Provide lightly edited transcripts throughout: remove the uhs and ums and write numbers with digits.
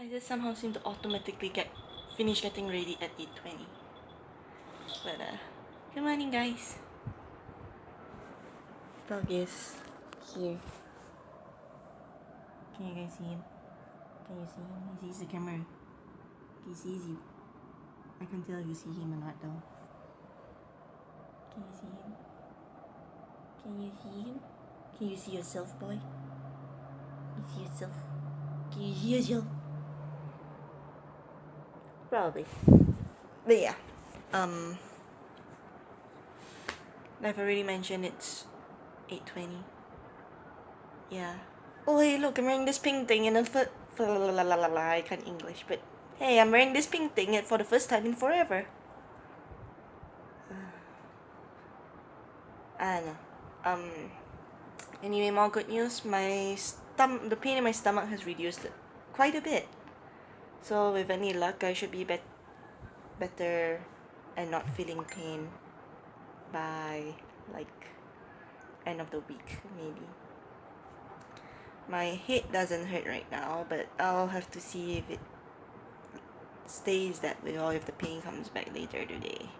I just somehow seem to automatically finish getting ready at 8:20. But good morning, guys. Dog is here. Can you guys see him? Can you see him? He sees the camera. He sees you. I can't tell if you see him or not though. Can you see him? Can you see him? Can you see yourself, boy? You see yourself? Can you see yourself? Probably. But yeah. I've already mentioned it's 8:20. Yeah. Oh hey, look, I'm wearing this pink thing and I can't English, but hey, I'm wearing this pink thing for the first time in forever. I don't know. Anyway, more good news. The pain in my stomach has reduced quite a bit. So with any luck, I should be better and not feeling pain by like end of the week maybe. My head doesn't hurt right now, but I'll have to see if it stays that way or if the pain comes back later today,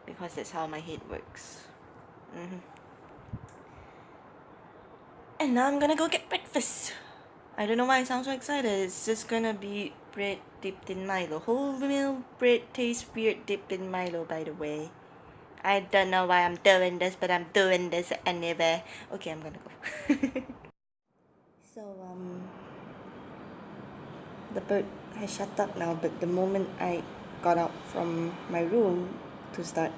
because that's how my head works. And now I'm gonna go get breakfast. I don't know why I sound so excited. It's just gonna be bread dipped in Milo. Wholemeal bread tastes weird dipped in Milo, by the way. I don't know why I'm doing this, but I'm doing this anyway. Okay, I'm gonna go. So, the bird has shut up now, but the moment I got out from my room to start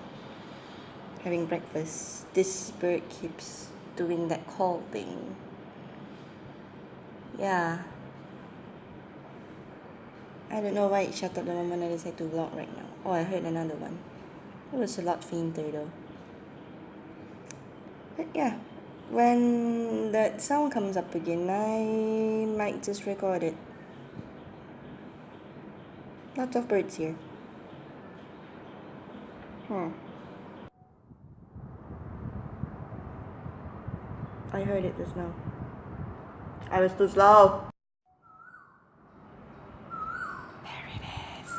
having breakfast, this bird keeps doing that call thing. Yeah. I don't know why it shut up the moment I decided to vlog right now. Oh, I heard another one. It was a lot fainter though. But yeah, when that sound comes up again, I might just record it. Lots of birds here. I heard it just now. I was too slow. There it is.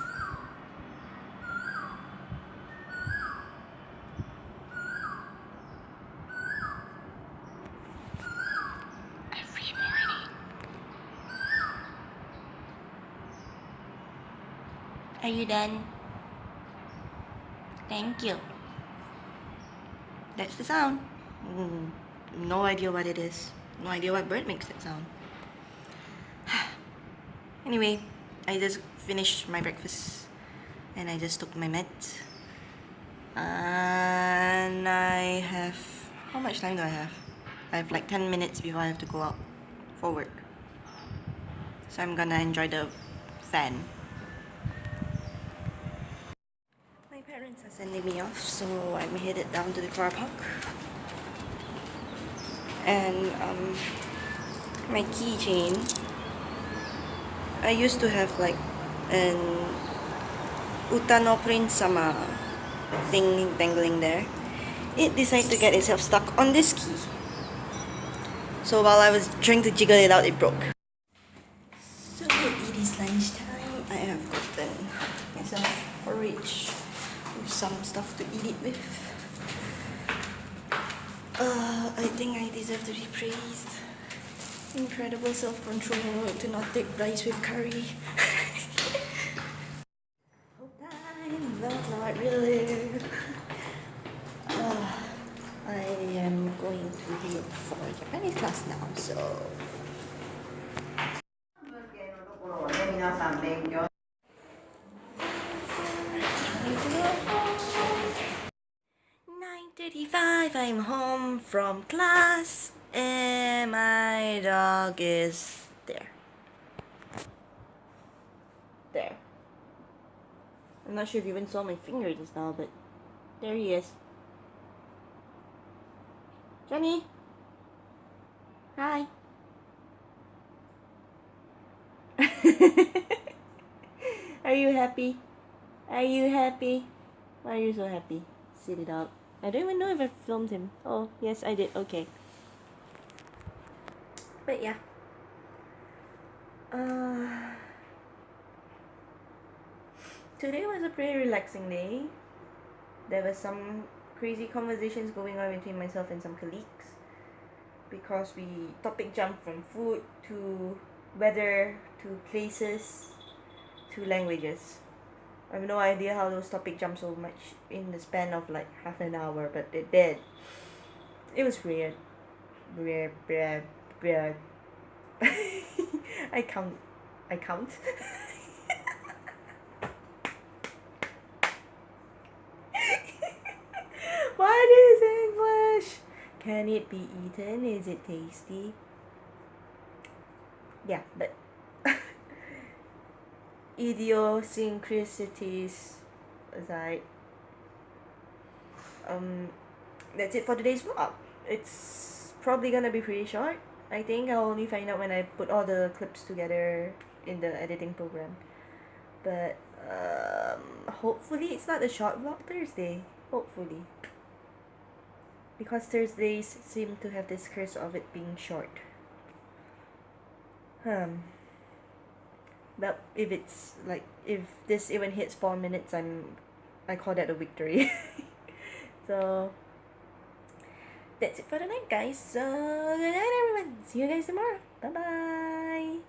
Every morning. Are you done? Thank you. That's the sound. No idea what it is. No idea what bird makes that sound. Anyway, I just finished my breakfast and I just took my meds. And I have... How much time do I have? I have like 10 minutes before I have to go out for work. So I'm gonna enjoy the fan. My parents are sending me off, so I'm headed down to the car park. And my keychain, I used to have like an Utano Prince sama thing dangling there. It decided to get itself stuck on this key. So while I was trying to jiggle it out, it broke. So it is lunchtime. I have gotten myself porridge with some stuff to eat it with. I think I deserve to be praised. Incredible self-control to not take rice with curry. Whole time, but not really. I am going to head for Japanese class now, so... 9:35, I'm home from class and my dog is there. There. I'm not sure if you even saw my finger just now, but there he is. Johnny! Hi! Are you happy? Are you happy? Why are you so happy? Sit it out. I don't even know if I filmed him. Oh, yes, I did. Okay. But yeah. today was a pretty relaxing day. There were some crazy conversations going on between myself and some colleagues because we topic jumped from food to weather to places to languages. I have no idea how those topic jumped so much in the span of like half an hour, but it did. It was weird. Weird, weird, weird. I count. I count. What is English? Can it be eaten? Is it tasty? Yeah, but idiosyncrasies aside, that's it for today's vlog. It's probably gonna be pretty short. I think I'll only find out when I put all the clips together in the editing program. But hopefully it's not a short vlog Thursday. Hopefully. Because Thursdays seem to have this curse of it being short. But if it's like, if this even hits 4 minutes, I call that a victory. So that's it for tonight, guys. So good night, everyone. See you guys tomorrow. Bye bye.